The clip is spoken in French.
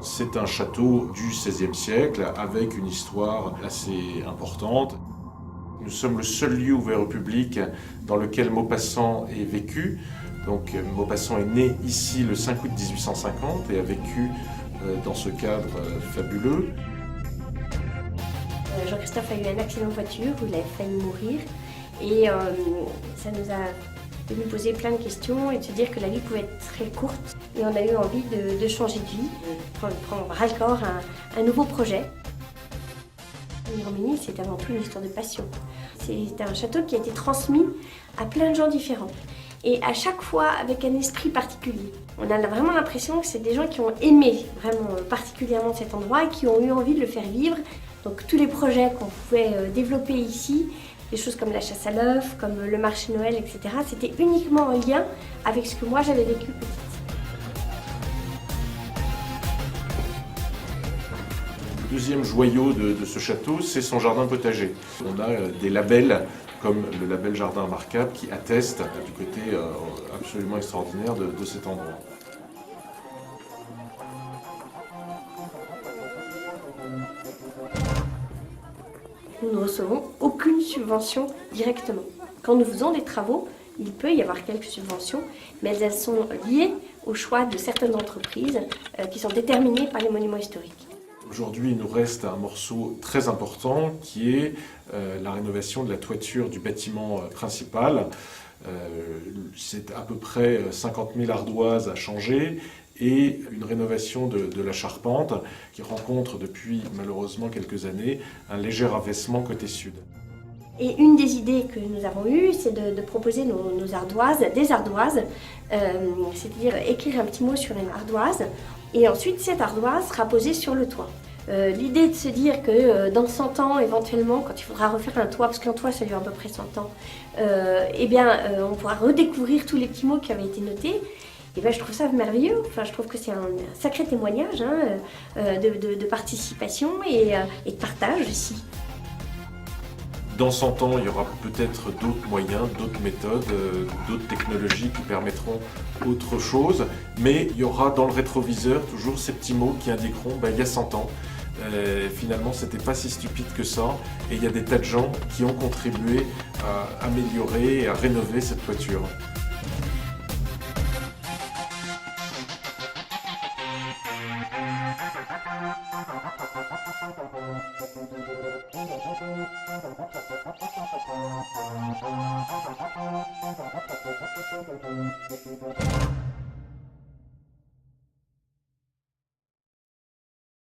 C'est un château du XVIe siècle avec une histoire assez importante. Nous sommes le seul lieu ouvert au public dans lequel Maupassant est vécu. Donc Maupassant est né ici le 5 août 1850 et a vécu dans ce cadre fabuleux. Jean-Christophe a eu un accident de voiture où il a failli mourir et ça nous a fait nous poser plein de questions et de se dire que la vie pouvait être très courte. Et on a eu envie de changer de vie, de prendre ras-le-corps un nouveau projet. Miromesnil, c'est avant tout une histoire de passion. C'est un château qui a été transmis à plein de gens différents. Et à chaque fois avec un esprit particulier. On a vraiment l'impression que c'est des gens qui ont aimé vraiment particulièrement cet endroit et qui ont eu envie de le faire vivre. Donc tous les projets qu'on pouvait développer ici, des choses comme la chasse à l'œuf, comme le marché Noël, etc., c'était uniquement en lien avec ce que moi j'avais vécu petite. Le deuxième joyau de ce château, c'est son jardin potager. On a des labels comme le label Jardin Remarquable qui atteste du côté absolument extraordinaire de cet endroit. Nous ne recevons aucune subvention directement. Quand nous faisons des travaux, il peut y avoir quelques subventions, mais elles sont liées au choix de certaines entreprises qui sont déterminées par les monuments historiques. Aujourd'hui, il nous reste un morceau très important qui est la rénovation de la toiture du bâtiment principal. C'est à peu près 50 000 ardoises à changer et une rénovation de la charpente qui rencontre depuis malheureusement quelques années un léger affaissement côté sud. Et une des idées que nous avons eues, c'est de proposer nos ardoises, des ardoises, c'est-à-dire écrire un petit mot sur une ardoise, et ensuite cette ardoise sera posée sur le toit. L'idée de se dire que dans 100 ans, éventuellement, quand il faudra refaire un toit, parce qu'un toit ça dure à peu près 100 ans, on pourra redécouvrir tous les petits mots qui avaient été notés. Et je trouve ça merveilleux. Enfin, je trouve que c'est un sacré témoignage de participation et de partage aussi. Dans 100 ans, il y aura peut-être d'autres moyens, d'autres méthodes, d'autres technologies qui permettront autre chose, mais il y aura dans le rétroviseur toujours ces petits mots qui indiqueront il y a 100 ans. Finalement, c'était pas si stupide que ça, et il y a des tas de gens qui ont contribué à améliorer et à rénover cette toiture. Thank you.